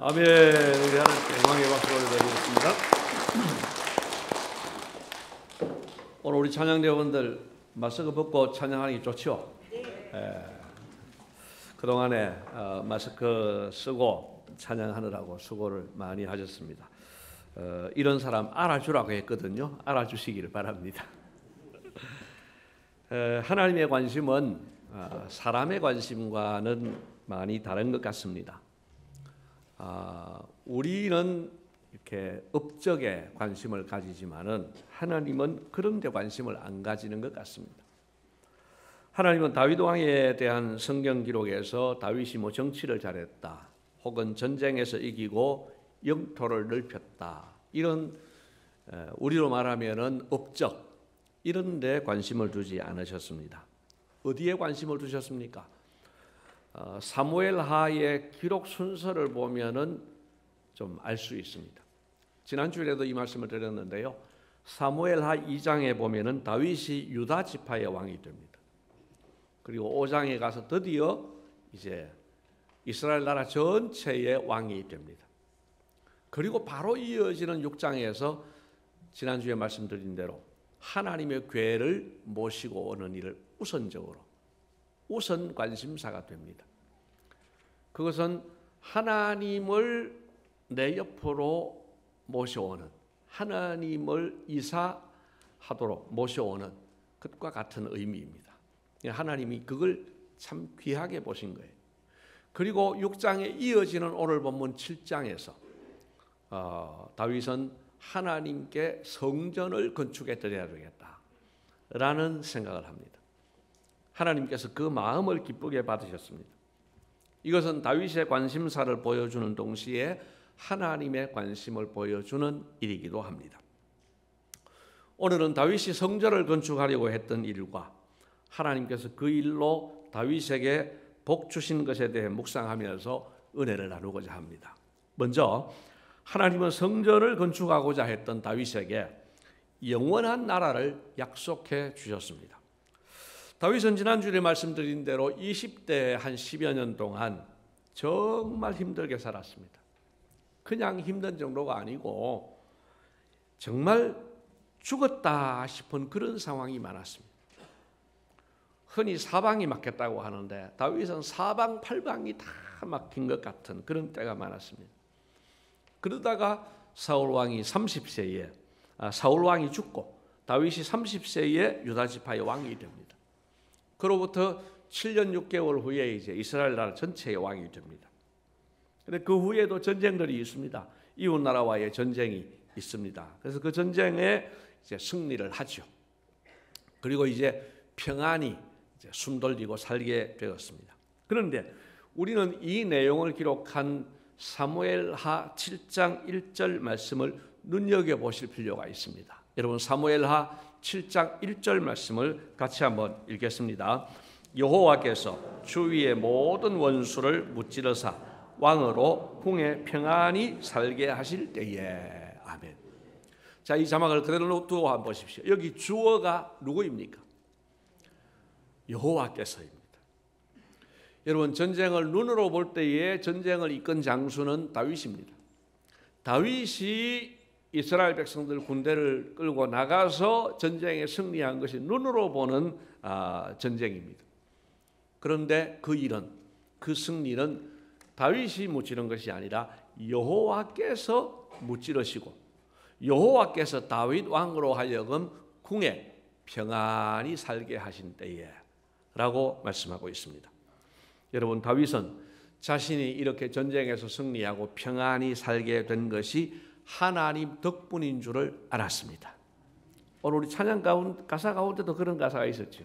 아멘. 우리 하나님께 영광의 박수를 드리겠습니다. 오늘 우리 찬양대원들 마스크 벗고 찬양하는 게 좋죠? 그동안에 마스크 쓰고 찬양하느라고 수고를 많이 하셨습니다. 이런 사람 알아주라고 했거든요. 알아주시기를 바랍니다. 하나님의 관심은 사람의 관심과는 많이 다른 것 같습니다. 우리는 이렇게 업적에 관심을 가지지만은 하나님은 그런 데 관심을 안 가지는 것 같습니다. 하나님은 다윗 왕에 대한 성경 기록에서 다윗이 뭐 정치를 잘했다, 혹은 전쟁에서 이기고 영토를 넓혔다, 이런 우리로 말하면은 업적, 이런 데 관심을 두지 않으셨습니다. 어디에 관심을 두셨습니까? 사무엘하의 기록 순서를 보면은 좀 알 수 있습니다. 지난주에도 이 말씀을 드렸는데요. 사무엘하 2장에 보면은 다윗이 유다 지파의 왕이 됩니다. 그리고 5장에 가서 드디어 이제 이스라엘 나라 전체의 왕이 됩니다. 그리고 바로 이어지는 6장에서 지난주에 말씀드린 대로 하나님의 궤를 모시고 오는 일을 우선 관심사가 됩니다. 그것은 하나님을 내 옆으로 모셔오는, 하나님을 이사하도록 모셔오는 것과 같은 의미입니다. 하나님이 그걸 참 귀하게 보신 거예요. 그리고 6장에 이어지는 오늘 본문 7장에서 다윗은 하나님께 성전을 건축해 드려야 되겠다라는 생각을 합니다. 하나님께서 그 마음을 기쁘게 받으셨습니다. 이것은 다윗의 관심사를 보여주는 동시에 하나님의 관심을 보여주는 일이기도 합니다. 오늘은 다윗이 성전을 건축하려고 했던 일과 하나님께서 그 일로 다윗에게 복 주신 것에 대해 묵상하면서 은혜를 나누고자 합니다. 먼저 하나님은 성전을 건축하고자 했던 다윗에게 영원한 나라를 약속해 주셨습니다. 다윗은 지난주에 말씀드린 대로 20대에 한 10여 년 동안 정말 힘들게 살았습니다. 그냥 힘든 정도가 아니고 정말 죽었다 싶은 그런 상황이 많았습니다. 흔히 사방이 막혔다고 하는데 다윗은 사방팔방이 다 막힌 것 같은 그런 때가 많았습니다. 그러다가 사울 왕이 죽고 다윗이 30세에 유다 지파의 왕이 됩니다. 그로부터 7년 6개월 후에 이제 이스라엘 나라 전체의 왕이 됩니다. 그런데 그 후에도 전쟁들이 있습니다. 이웃 나라와의 전쟁이 있습니다. 그래서 그 전쟁에 이제 승리를 하죠. 그리고 이제 평안히 이제 숨돌리고 살게 되었습니다. 그런데 우리는 이 내용을 기록한 사무엘하 7장 1절 말씀을 눈여겨보실 필요가 있습니다. 여러분, 사무엘하 7장 1절 말씀을 같이 한번 읽겠습니다. 여호와께서 주위의 모든 원수를 무찌르사 왕으로 궁에 평안히 살게 하실 때에. 아멘. 자, 이 자막을 그대로 두고 한번 보십시오. 여기 주어가 누구입니까? 여호와께서입니다. 여러분, 전쟁을 눈으로 볼 때에 전쟁을 이끈 장수는 다윗입니다. 다윗이 이스라엘 백성들 군대를 끌고 나가서 전쟁에 승리한 것이 눈으로 보는 전쟁입니다. 그런데 그 승리는 다윗이 무찌른 것이 아니라 여호와께서 무찌르시고 여호와께서 다윗 왕으로 하여금 궁에 평안히 살게 하신 때에 라고 말씀하고 있습니다. 여러분, 다윗은 자신이 이렇게 전쟁에서 승리하고 평안히 살게 된 것이 하나님 덕분인 줄을 알았습니다. 오늘 우리 찬양 가사 가운데도 그런 가사가 있었죠.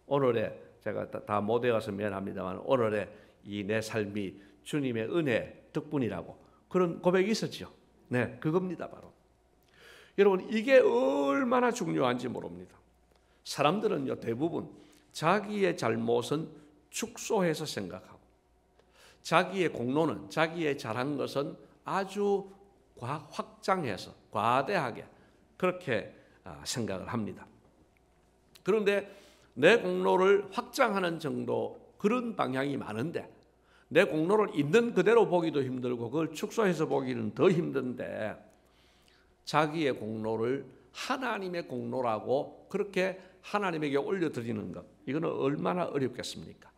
오늘의, 제가 다 못 외워서 미안합니다만, 오늘의 이 내 삶이 주님의 은혜 덕분이라고 그런 고백이 있었죠. 네, 그겁니다 바로. 여러분, 이게 얼마나 중요한지 모릅니다. 사람들은요, 대부분 자기의 잘못은 축소해서 생각하고 자기의 공로는, 자기의 잘한 것은 아주 확장해서 과대하게 그렇게 생각을 합니다. 그런데 내 공로를 확장하는 정도, 그런 방향이 많은데 내 공로를 있는 그대로 보기도 힘들고 그걸 축소해서 보기는 더 힘든데 자기의 공로를 하나님의 공로라고 그렇게 하나님에게 올려드리는 것, 이거는 얼마나 어렵겠습니까?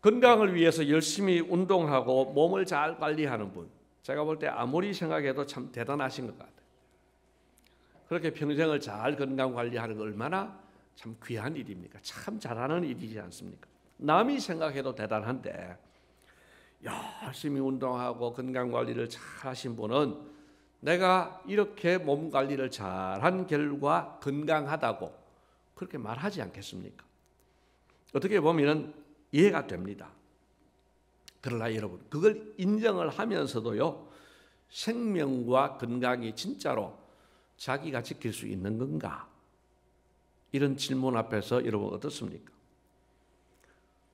건강을 위해서 열심히 운동하고 몸을 잘 관리하는 분, 제가 볼 때 아무리 생각해도 참 대단하신 것 같아요. 그렇게 평생을 잘 건강 관리하는 거 얼마나 참 귀한 일입니까? 참 잘하는 일이지 않습니까? 남이 생각해도 대단한데 열심히 운동하고 건강 관리를 잘 하신 분은 내가 이렇게 몸 관리를 잘한 결과 건강하다고 그렇게 말하지 않겠습니까? 어떻게 보면 이해가 됩니다. 그러나 여러분, 그걸 인정을 하면서도요, 생명과 건강이 진짜로 자기가 지킬 수 있는 건가? 이런 질문 앞에서 여러분 어떻습니까?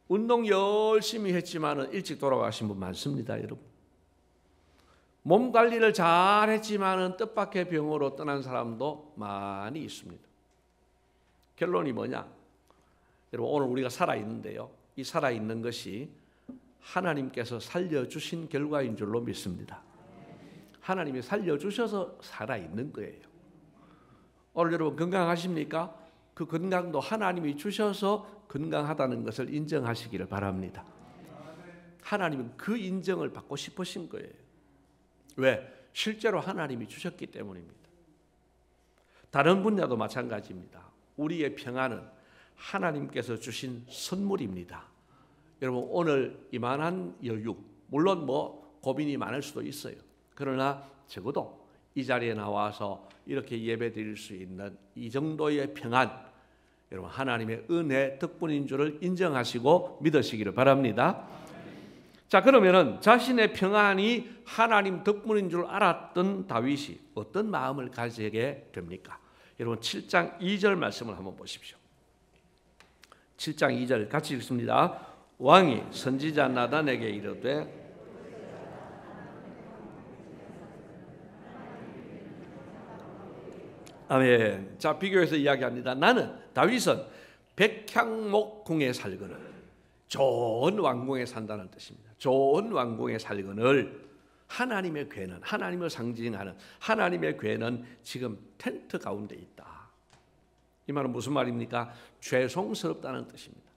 운동 열심히 했지만 일찍 돌아가신 분 많습니다, 여러분. 몸 관리를 잘 했지만 뜻밖의 병으로 떠난 사람도 많이 있습니다. 결론이 뭐냐? 여러분, 오늘 우리가 살아있는데요, 이 살아있는 것이 하나님께서 살려주신 결과인 줄로 믿습니다. 하나님이 살려주셔서 살아있는 거예요. 오늘 여러분 건강하십니까? 그 건강도 하나님이 주셔서 건강하다는 것을 인정하시기를 바랍니다. 하나님은 그 인정을 받고 싶으신 거예요. 왜? 실제로 하나님이 주셨기 때문입니다. 다른 분야도 마찬가지입니다. 우리의 평안은 하나님께서 주신 선물입니다. 여러분, 오늘 이만한 여유, 물론 고민이 많을 수도 있어요. 그러나 적어도 이 자리에 나와서 이렇게 예배 드릴 수 있는 이 정도의 평안, 여러분 하나님의 은혜 덕분인 줄을 인정하시고 믿으시기를 바랍니다. 자, 그러면은 자신의 평안이 하나님 덕분인 줄 알았던 다윗이 어떤 마음을 가지게 됩니까? 여러분 7장 2절 말씀을 한번 보십시오. 7장 2절 같이 읽습니다. 왕이 선지자 나단에게 이르되 아멘. 자, 비교해서 이야기합니다. 나는 다윗은 백향목 궁에 살거늘, 좋은 왕궁에 산다는 뜻입니다. 좋은 왕궁에 살거늘, 하나님의 궤는, 하나님을 상징하는 하나님의 궤는 지금 텐트 가운데 있다. 이 말은 무슨 말입니까? 죄송스럽다는 뜻입니다.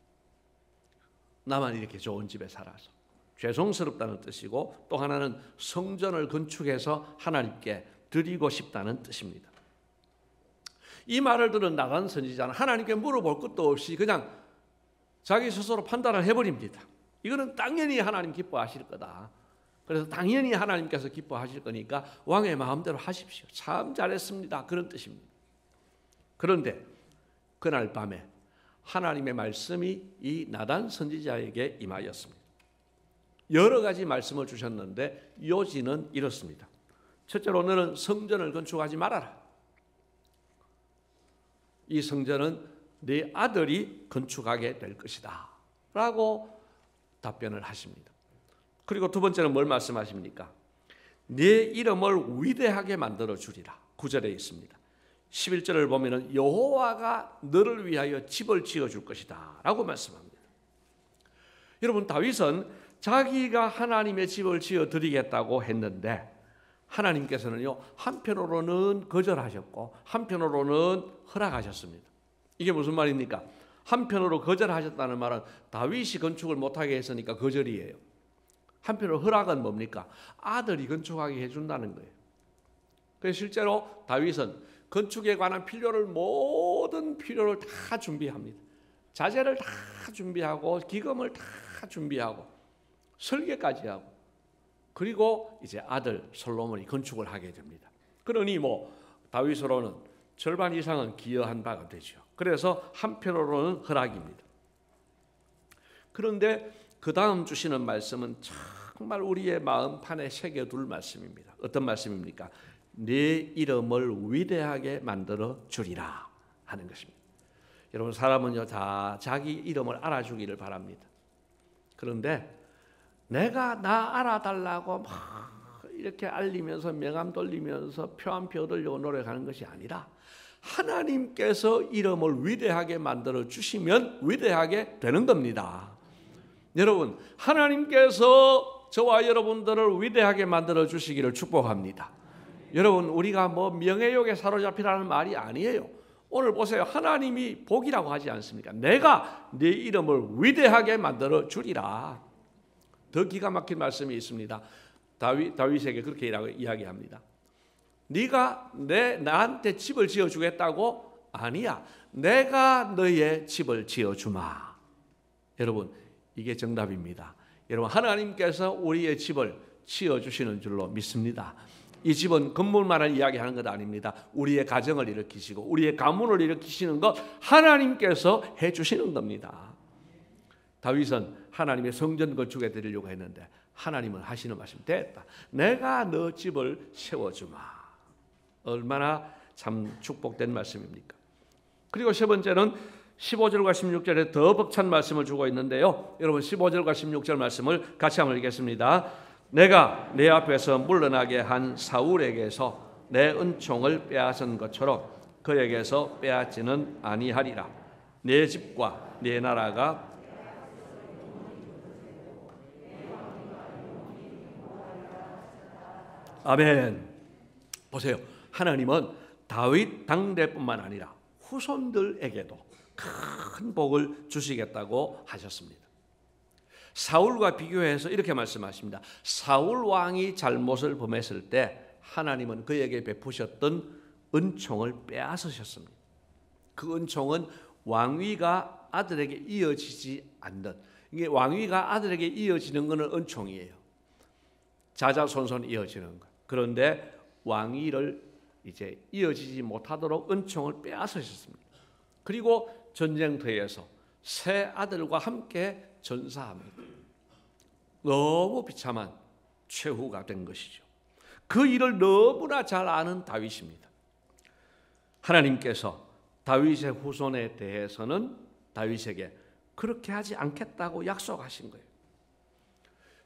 나만 이렇게 좋은 집에 살아서 죄송스럽다는 뜻이고, 또 하나는 성전을 건축해서 하나님께 드리고 싶다는 뜻입니다. 이 말을 들은 나단 선지자는 하나님께 물어볼 것도 없이 그냥 자기 스스로 판단을 해버립니다. 이거는 당연히 하나님 기뻐하실 거다. 그래서 당연히 하나님께서 기뻐하실 거니까 왕의 마음대로 하십시오. 참 잘했습니다. 그런 뜻입니다. 그런데 그날 밤에 하나님의 말씀이 이 나단 선지자에게 임하였습니다. 여러 가지 말씀을 주셨는데 요지는 이렇습니다. 첫째로 너는 성전을 건축하지 말아라. 이 성전은 네 아들이 건축하게 될 것이다 라고 답변을 하십니다. 그리고 두 번째는 뭘 말씀하십니까? 네 이름을 위대하게 만들어 주리라. 9절에 있습니다. 11절을 보면 여호와가 너를 위하여 집을 지어줄 것이다 라고 말씀합니다. 여러분, 다윗은 자기가 하나님의 집을 지어드리겠다고 했는데 하나님께서는요, 한편으로는 거절하셨고 한편으로는 허락하셨습니다. 이게 무슨 말입니까? 한편으로 거절하셨다는 말은 다윗이 건축을 못하게 했으니까 거절이에요. 한편으로 허락은 뭡니까? 아들이 건축하게 해준다는 거예요. 그래서 실제로 다윗은 건축에 관한 모든 필요를 다 준비합니다. 자재를 다 준비하고 기금을 다 준비하고 설계까지 하고, 그리고 이제 아들 솔로몬이 건축을 하게 됩니다. 그러니 다윗으로는 절반 이상은 기여한 바가 되죠. 그래서 한편으로는 허락입니다. 그런데 그 다음 주시는 말씀은 정말 우리의 마음판에 새겨둘 말씀입니다. 어떤 말씀입니까? 네 이름을 위대하게 만들어 주리라 하는 것입니다. 여러분, 사람은요 다 자기 이름을 알아주기를 바랍니다. 그런데 내가 나 알아달라고 막 이렇게 알리면서 명함 돌리면서 표 한 표 얻으려고 노력하는 것이 아니라 하나님께서 이름을 위대하게 만들어 주시면 위대하게 되는 겁니다. 여러분, 하나님께서 저와 여러분들을 위대하게 만들어 주시기를 축복합니다. 여러분, 우리가 뭐 명예욕에 사로잡히라는 말이 아니에요. 오늘 보세요. 하나님이 복이라고 하지 않습니까? 내가 네 이름을 위대하게 만들어 주리라. 더 기가 막힌 말씀이 있습니다. 다윗에게 그렇게 이야기합니다. 네가 나한테 집을 지어주겠다고? 아니야. 내가 너의 집을 지어주마. 여러분, 이게 정답입니다. 여러분, 하나님께서 우리의 집을 지어주시는 줄로 믿습니다. 이 집은 건물만을 이야기하는 것 아닙니다. 우리의 가정을 일으키시고 우리의 가문을 일으키시는 것 하나님께서 해주시는 겁니다. 다윗은 하나님의 성전 건축에 드리려고 했는데 하나님은 하시는 말씀, 됐다. 내가 너 집을 세워주마. 얼마나 참 축복된 말씀입니까? 그리고 세 번째는 15절과 16절에 더 벅찬 말씀을 주고 있는데요. 여러분, 15절과 16절 말씀을 같이 한번 읽겠습니다. 내가 내 앞에서 물러나게 한 사울에게서 내 은총을 빼앗은 것처럼 그에게서 빼앗지는 아니하리라. 내 집과 내 나라가 아멘. 보세요. 하나님은 다윗 당대뿐만 아니라 후손들에게도 큰 복을 주시겠다고 하셨습니다. 사울과 비교해서 이렇게 말씀하십니다. 사울 왕이 잘못을 범했을 때 하나님은 그에게 베푸셨던 은총을 빼앗으셨습니다. 그 은총은 왕위가 아들에게 이어지지 않는, 이게 왕위가 아들에게 이어지는 것은 은총이에요. 자자손손 이어지는 것. 그런데 왕위를 이제 이어지지 못하도록 은총을 빼앗으셨습니다. 그리고 전쟁터에서 세 아들과 함께 전사합니다. 너무 비참한 최후가 된 것이죠. 그 일을 너무나 잘 아는 다윗입니다. 하나님께서 다윗의 후손에 대해서는 다윗에게 그렇게 하지 않겠다고 약속하신 거예요.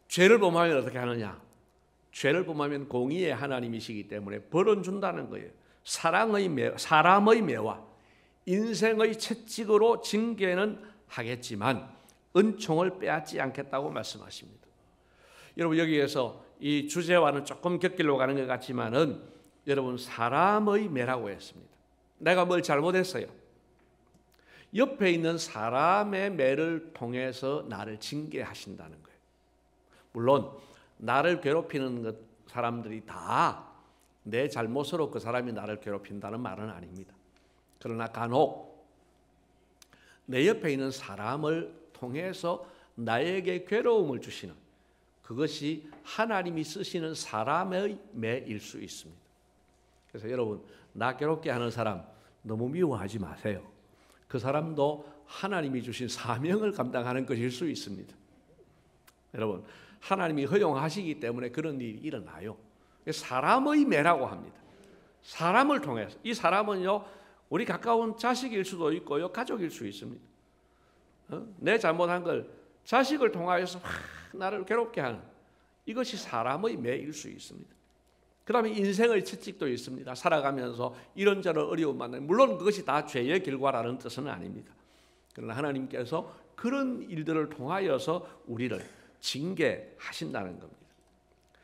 죄를 범하면 어떻게 하느냐? 죄를 범하면 공의의 하나님이시기 때문에 벌은 준다는 거예요. 사람의 매와 인생의 채찍으로 징계는 하겠지만 은총을 빼앗지 않겠다고 말씀하십니다. 여러분, 여기에서 이 주제와는 조금 곁길로 가는 것 같지만은 여러분, 사람의 매라고 했습니다. 내가 뭘 잘못했어요. 옆에 있는 사람의 매를 통해서 나를 징계하신다는 거예요. 물론 나를 괴롭히는 사람들이 다 내 잘못으로 그 사람이 나를 괴롭힌다는 말은 아닙니다. 그러나 간혹 내 옆에 있는 사람을 통해서 나에게 괴로움을 주시는, 그것이 하나님이 쓰시는 사람의 매일 수 있습니다. 그래서 여러분, 나 괴롭게 하는 사람 너무 미워하지 마세요. 그 사람도 하나님이 주신 사명을 감당하는 것일 수 있습니다. 여러분, 하나님이 허용하시기 때문에 그런 일이 일어나요. 사람의 매라고 합니다. 사람을 통해서. 이 사람은요, 우리 가까운 자식일 수도 있고요, 가족일 수 있습니다. 내 잘못한 걸 자식을 통하여서 나를 괴롭게 하는, 이것이 사람의 매일 수 있습니다. 그 다음에 인생의 채찍도 있습니다. 살아가면서 이런저런 어려움 만나면, 물론 그것이 다 죄의 결과라는 뜻은 아닙니다. 그러나 하나님께서 그런 일들을 통하여서 우리를 징계하신다는 겁니다.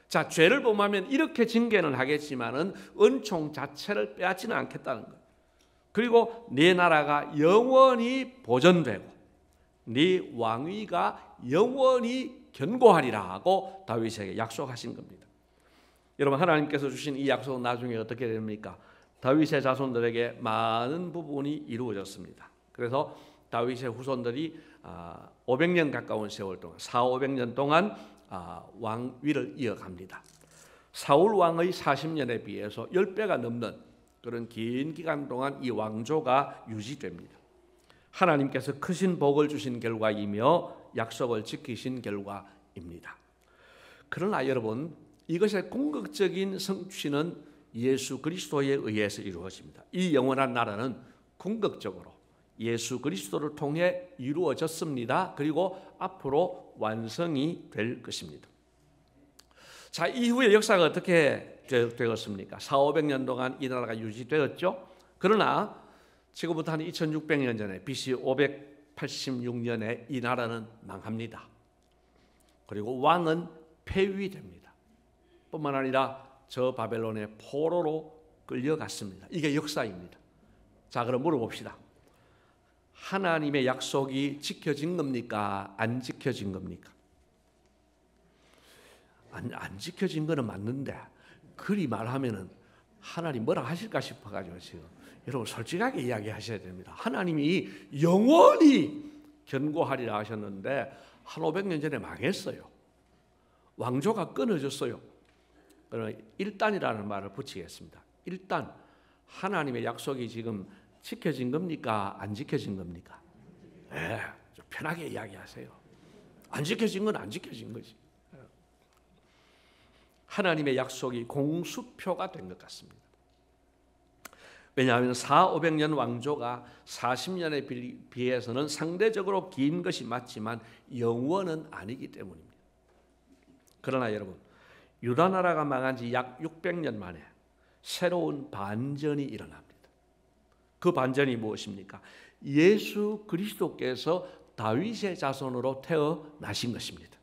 자, 죄를 범하면 이렇게 징계는 하겠지만은 은총 자체를 빼앗지는 않겠다는 거예요. 그리고 네 나라가 영원히 보존되고 네 왕위가 영원히 견고하리라고 다윗에게 약속하신 겁니다. 여러분, 하나님께서 주신 이 약속은 나중에 어떻게 됩니까? 다윗의 자손들에게 많은 부분이 이루어졌습니다. 그래서 다윗의 후손들이 500년 가까운 세월 동안, 400~500년 동안 왕위를 이어갑니다. 사울 왕의 40년에 비해서 10배가 넘는 그런 긴 기간 동안 이 왕조가 유지됩니다. 하나님께서 크신 복을 주신 결과이며 약속을 지키신 결과입니다. 그러나 여러분, 이것의 궁극적인 성취는 예수 그리스도에 의해서 이루어집니다. 이 영원한 나라는 궁극적으로 예수 그리스도를 통해 이루어졌습니다. 그리고 앞으로 완성이 될 것입니다. 자, 이후의 역사가 어떻게 되었습니까? 400~500년 동안 이 나라가 유지되었죠. 그러나 지금부터 한 2600년 전에 BC 586년에 이 나라는 망합니다. 그리고 왕은 폐위됩니다. 뿐만 아니라 저 바벨론의 포로로 끌려갔습니다. 이게 역사입니다. 자, 그럼 물어봅시다. 하나님의 약속이 지켜진 겁니까? 안 지켜진 겁니까? 안 지켜진 거는 맞는데 그리 말하면은 하나님 뭐라 하실까 싶어가지고 지금 여러분 솔직하게 이야기하셔야 됩니다. 하나님이 영원히 견고하리라 하셨는데 한 500년 전에 망했어요. 왕조가 끊어졌어요. 그러면 일단이라는 말을 붙이겠습니다. 일단 하나님의 약속이 지금 지켜진 겁니까? 안 지켜진 겁니까? 네, 좀 편하게 이야기하세요. 안 지켜진 건 안 지켜진 거지. 하나님의 약속이 공수표가 된 것 같습니다. 왜냐하면 400~500년 왕조가 40년에 비해서는 상대적으로 긴 것이 맞지만 영원은 아니기 때문입니다. 그러나 여러분, 유다 나라가 망한 지 약 600년 만에 새로운 반전이 일어납니다. 그 반전이 무엇입니까? 예수 그리스도께서 다윗의 자손으로 태어나신 것입니다.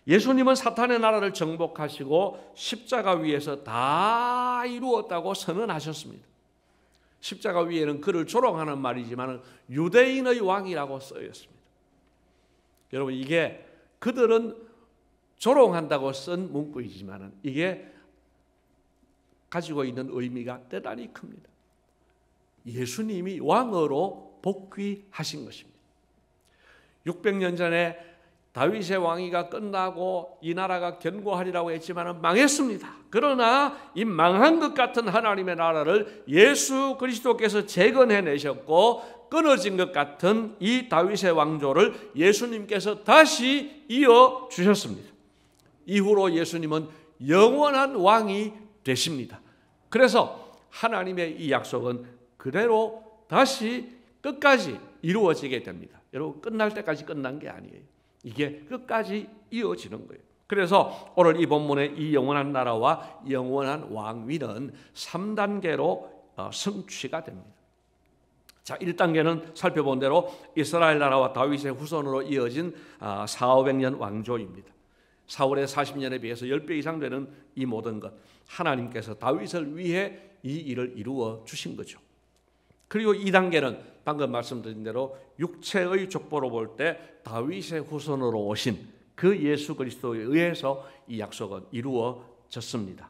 예수님은 사탄의 나라를 정복하시고 십자가 위에서 다 이루었다고 선언하셨습니다. 십자가 위에는 그를 조롱하는 말이지만 유대인의 왕이라고 쓰였습니다. 여러분, 이게 그들은 조롱한다고 쓴 문구이지만 이게 가지고 있는 의미가 대단히 큽니다. 예수님이 왕으로 복귀하신 것입니다. 600년 전에 다윗의 왕위가 끝나고 이 나라가 견고하리라고 했지만 망했습니다. 그러나 이 망한 것 같은 하나님의 나라를 예수 그리스도께서 재건해내셨고 끊어진 것 같은 이 다윗의 왕조를 예수님께서 다시 이어주셨습니다. 이후로 예수님은 영원한 왕이 되십니다. 그래서 하나님의 이 약속은 그대로 다시 끝까지 이루어지게 됩니다. 여러분, 끝날 때까지 끝난 게 아니에요. 이게 끝까지 이어지는 거예요. 그래서 오늘 이 본문의 이 영원한 나라와 영원한 왕위는 3단계로 성취가 됩니다. 자, 1단계는 살펴본 대로 이스라엘 나라와 다윗의 후손으로 이어진 400~500년 왕조입니다. 사울의 40년에 비해서 10배 이상 되는 이 모든 것, 하나님께서 다윗을 위해 이 일을 이루어 주신 거죠. 그리고 2단계는 방금 말씀드린 대로 육체의 족보로 볼 때 다윗의 후손으로 오신 그 예수 그리스도에 의해서 이 약속은 이루어졌습니다.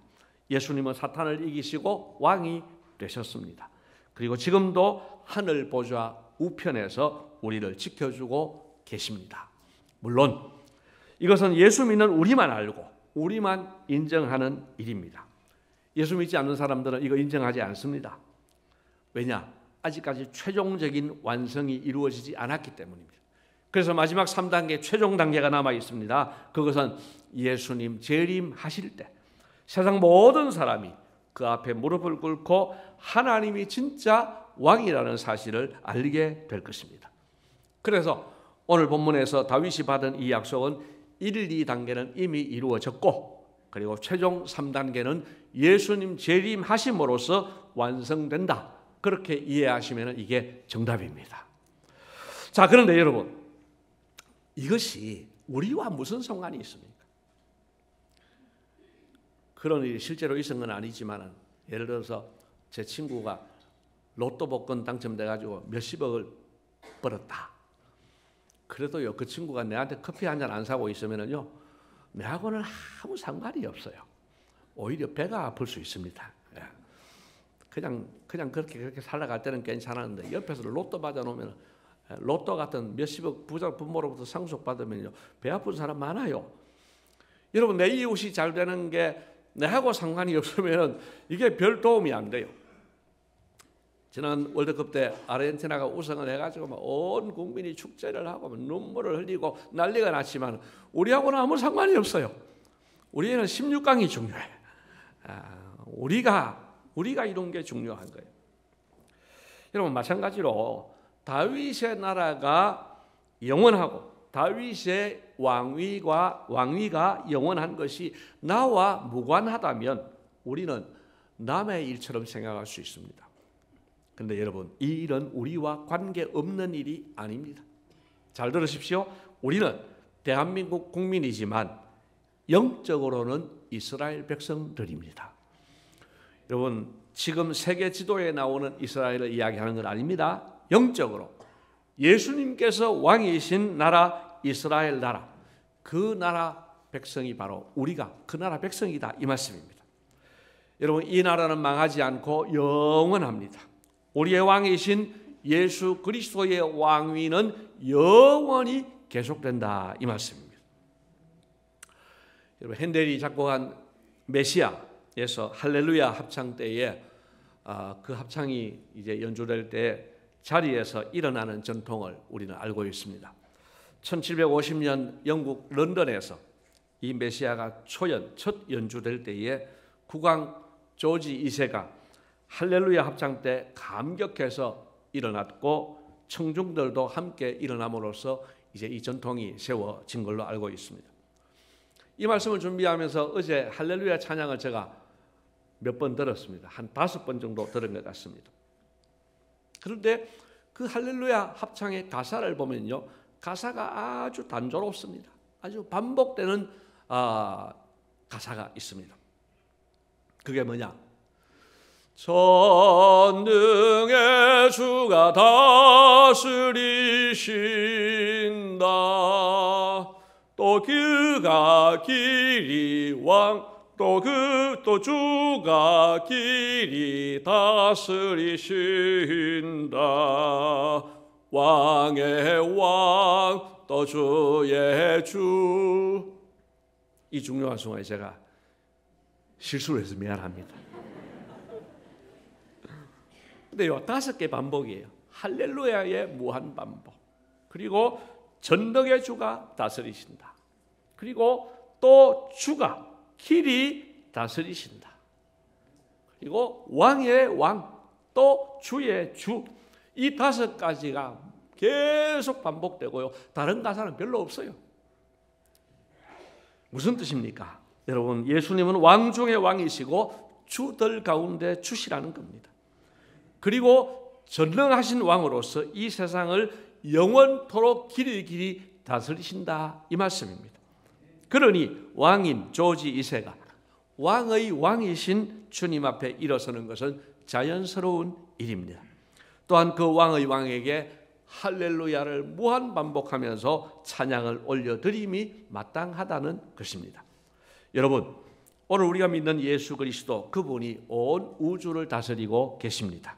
예수님은 사탄을 이기시고 왕이 되셨습니다. 그리고 지금도 하늘 보좌 우편에서 우리를 지켜주고 계십니다. 물론 이것은 예수 믿는 우리만 알고 우리만 인정하는 일입니다. 예수 믿지 않는 사람들은 이거 인정하지 않습니다. 왜냐? 아직까지 최종적인 완성이 이루어지지 않았기 때문입니다. 그래서 마지막 3단계 최종 단계가 남아 있습니다. 그것은 예수님 재림하실 때 세상 모든 사람이 그 앞에 무릎을 꿇고 하나님이 진짜 왕이라는 사실을 알게 될 것입니다. 그래서 오늘 본문에서 다윗이 받은 이 약속은 1, 2단계는 이미 이루어졌고 그리고 최종 3단계는 예수님 재림하심으로써 완성된다. 그렇게 이해하시면 이게 정답입니다. 자, 그런데 여러분, 이것이 우리와 무슨 상관이 있습니까? 그런 일이 실제로 있은 건 아니지만 예를 들어서 제 친구가 로또 복권 당첨돼가지고 몇십억을 벌었다. 그래도요, 그 친구가 내한테 커피 한 잔 안 사고 있으면요, 내하고는 아무 상관이 없어요. 오히려 배가 아플 수 있습니다. 그냥 그렇게 살아갈 때는 괜찮았는데 옆에서 로또 받아놓으면 로또 같은 몇십억 부모로부터 상속받으면요, 배 아픈 사람 많아요. 여러분, 내 이웃이 잘 되는 게 내하고 상관이 없으면 이게 별 도움이 안 돼요. 지난 월드컵 때 아르헨티나가 우승을 해가지고 온 국민이 축제를 하고 눈물을 흘리고 난리가 났지만 우리하고는 아무 상관이 없어요. 우리는 16강이 중요해. 우리가 이룬 게 중요한 거예요. 여러분, 마찬가지로 다윗의 나라가 영원하고 다윗의 왕위가 영원한 것이 나와 무관하다면 우리는 남의 일처럼 생각할 수 있습니다. 그런데 여러분, 이 일은 우리와 관계없는 일이 아닙니다. 잘 들으십시오. 우리는 대한민국 국민이지만 영적으로는 이스라엘 백성들입니다. 여러분, 지금 세계 지도에 나오는 이스라엘을 이야기하는 건 아닙니다. 영적으로 예수님께서 왕이신 나라 이스라엘 나라, 그 나라 백성이 바로 우리가 그 나라 백성이다, 이 말씀입니다. 여러분, 이 나라는 망하지 않고 영원합니다. 우리의 왕이신 예수 그리스도의 왕위는 영원히 계속된다, 이 말씀입니다. 여러분, 핸델이 작곡한 메시아에서 할렐루야 합창 때에 그 합창이 이제 연주될 때 자리에서 일어나는 전통을 우리는 알고 있습니다. 1750년 영국 런던에서 이 메시아가 초연 첫 연주될 때에 국왕 조지 2세가 할렐루야 합창 때 감격해서 일어났고 청중들도 함께 일어남으로써 이제 이 전통이 세워진 걸로 알고 있습니다. 이 말씀을 준비하면서 어제 할렐루야 찬양을 제가 몇 번 들었습니다. 한 5번 정도 들은 것 같습니다. 그런데 그 할렐루야 합창의 가사를 보면요, 가사가 아주 단조롭습니다. 아주 반복되는 가사가 있습니다. 그게 뭐냐? 전능의 주가 다스리신다. 또 그가 길이 왕, 또 주가 길이 다스리신다. 왕의 왕, 또 주의 주. 이 중요한 순간에 제가 실수를 해서 미안합니다. 근데요, 5개 반복이에요. 할렐루야의 무한 반복, 그리고 전능의 주가 다스리신다, 그리고 또 주가 길이 다스리신다, 그리고 왕의 왕, 또 주의 주. 이 5가지가 계속 반복되고요, 다른 가사는 별로 없어요. 무슨 뜻입니까? 여러분, 예수님은 왕 중의 왕이시고 주들 가운데 주시라는 겁니다. 그리고 전능하신 왕으로서 이 세상을 영원토록 길이 다스리신다, 이 말씀입니다. 그러니 왕인 조지 2세가 왕의 왕이신 주님 앞에 일어서는 것은 자연스러운 일입니다. 또한 그 왕의 왕에게 할렐루야를 무한 반복하면서 찬양을 올려드림이 마땅하다는 것입니다. 여러분, 오늘 우리가 믿는 예수 그리스도, 그분이 온 우주를 다스리고 계십니다.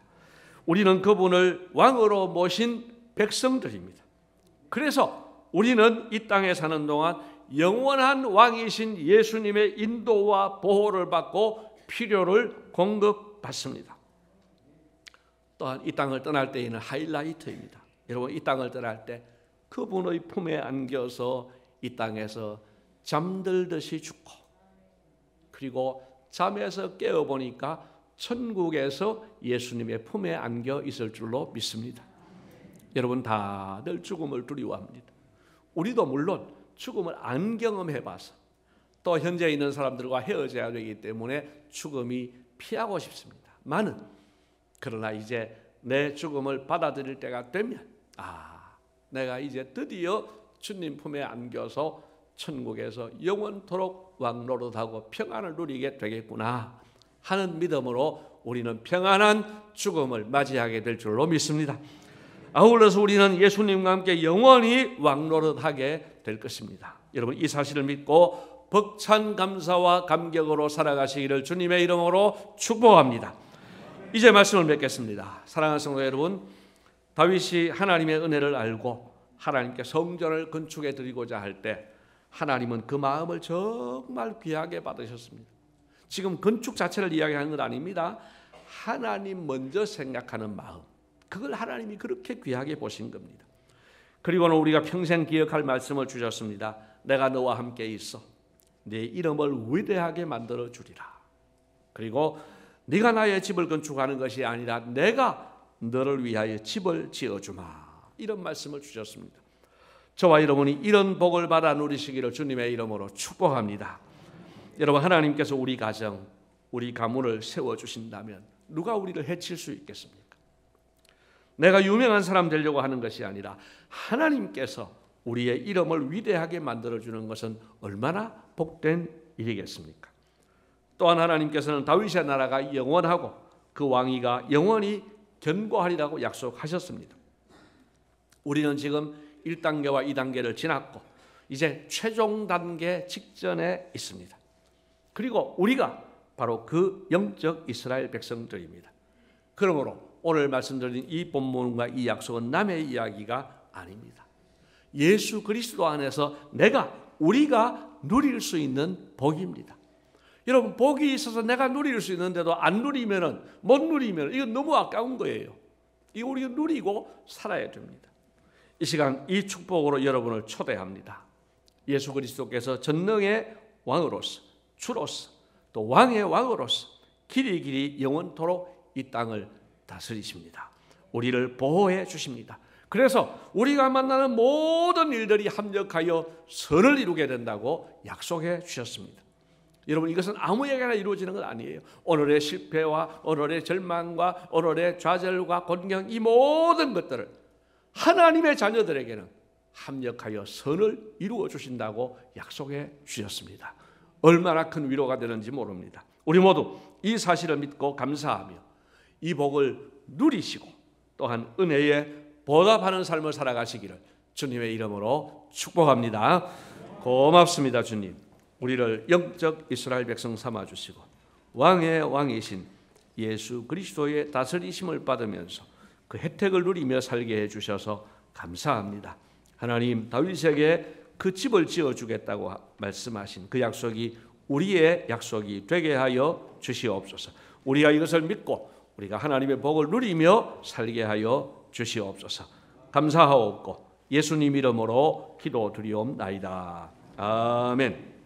우리는 그분을 왕으로 모신 백성들입니다. 그래서 우리는 이 땅에 사는 동안 영원한 왕이신 예수님의 인도와 보호를 받고 필요를 공급받습니다. 또한 이 땅을 떠날 때에는 하이라이트입니다. 여러분, 이 땅을 떠날 때 그분의 품에 안겨서 이 땅에서 잠들듯이 죽고, 그리고 잠에서 깨어보니까 천국에서 예수님의 품에 안겨 있을 줄로 믿습니다. 여러분, 다들 죽음을 두려워합니다. 우리도 물론 죽음을 안 경험해봐서, 또 현재 있는 사람들과 헤어져야 되기 때문에 죽음이 피하고 싶습니다. 그러나 이제 내 죽음을 받아들일 때가 되면, 내가 이제 드디어 주님 품에 안겨서 천국에서 영원토록 왕노릇하고 평안을 누리게 되겠구나 하는 믿음으로 우리는 평안한 죽음을 맞이하게 될 줄로 믿습니다. 아울러서 우리는 예수님과 함께 영원히 왕노릇하게 될 것입니다. 여러분, 이 사실을 믿고 벅찬 감사와 감격으로 살아가시기를 주님의 이름으로 축복합니다. 이제 말씀을 맺겠습니다. 사랑하는 성도 여러분, 다윗이 하나님의 은혜를 알고 하나님께 성전을 건축해 드리고자 할 때 하나님은 그 마음을 정말 귀하게 받으셨습니다. 지금 건축 자체를 이야기하는 건 아닙니다. 하나님 먼저 생각하는 마음, 그걸 하나님이 그렇게 귀하게 보신 겁니다. 그리고는 우리가 평생 기억할 말씀을 주셨습니다. 내가 너와 함께 있어 네 이름을 위대하게 만들어 주리라. 그리고 네가 나의 집을 건축하는 것이 아니라 내가 너를 위하여 집을 지어주마, 이런 말씀을 주셨습니다. 저와 여러분이 이런 복을 받아 누리시기를 주님의 이름으로 축복합니다. 여러분, 하나님께서 우리 가정, 우리 가문을 세워주신다면 누가 우리를 해칠 수 있겠습니까? 내가 유명한 사람 되려고 하는 것이 아니라 하나님께서 우리의 이름을 위대하게 만들어주는 것은 얼마나 복된 일이겠습니까? 또한 하나님께서는 다윗의 나라가 영원하고 그 왕위가 영원히 견고하리라고 약속하셨습니다. 우리는 지금 1단계와 2단계를 지났고 이제 최종 단계 직전에 있습니다. 그리고 우리가 바로 그 영적 이스라엘 백성들입니다. 그러므로 오늘 말씀드린 이 본문과 이 약속은 남의 이야기가 아닙니다. 예수 그리스도 안에서 우리가 누릴 수 있는 복입니다. 여러분, 복이 있어서 내가 누릴 수 있는데도 안 누리면은, 못 누리면 이건 너무 아까운 거예요. 이거 우리가 누리고 살아야 됩니다. 이 시간 이 축복으로 여러분을 초대합니다. 예수 그리스도께서 전능의 왕으로서, 주로서, 또 왕의 왕으로서 길이 영원토록 이 땅을 다스리십니다. 우리를 보호해 주십니다. 그래서 우리가 만나는 모든 일들이 합력하여 선을 이루게 된다고 약속해 주셨습니다. 여러분, 이것은 아무에게나 이루어지는 건 아니에요. 오늘의 실패와 오늘의 절망과 오늘의 좌절과 곤경, 이 모든 것들을 하나님의 자녀들에게는 합력하여 선을 이루어 주신다고 약속해 주셨습니다. 얼마나 큰 위로가 되는지 모릅니다. 우리 모두 이 사실을 믿고 감사하며 이 복을 누리시고 또한 은혜에 보답하는 삶을 살아가시기를 주님의 이름으로 축복합니다. 고맙습니다. 주님, 우리를 영적 이스라엘 백성 삼아주시고 왕의 왕이신 예수 그리스도의 다스리심을 받으면서 그 혜택을 누리며 살게 해주셔서 감사합니다. 하나님, 다윗에게 그 집을 지어주겠다고 말씀하신 그 약속이 우리의 약속이 되게 하여 주시옵소서. 우리가 이것을 믿고 우리가 하나님의 복을 누리며 살게 하여 주시옵소서. 감사하옵고 예수님 이름으로 기도드리옵나이다. 아멘.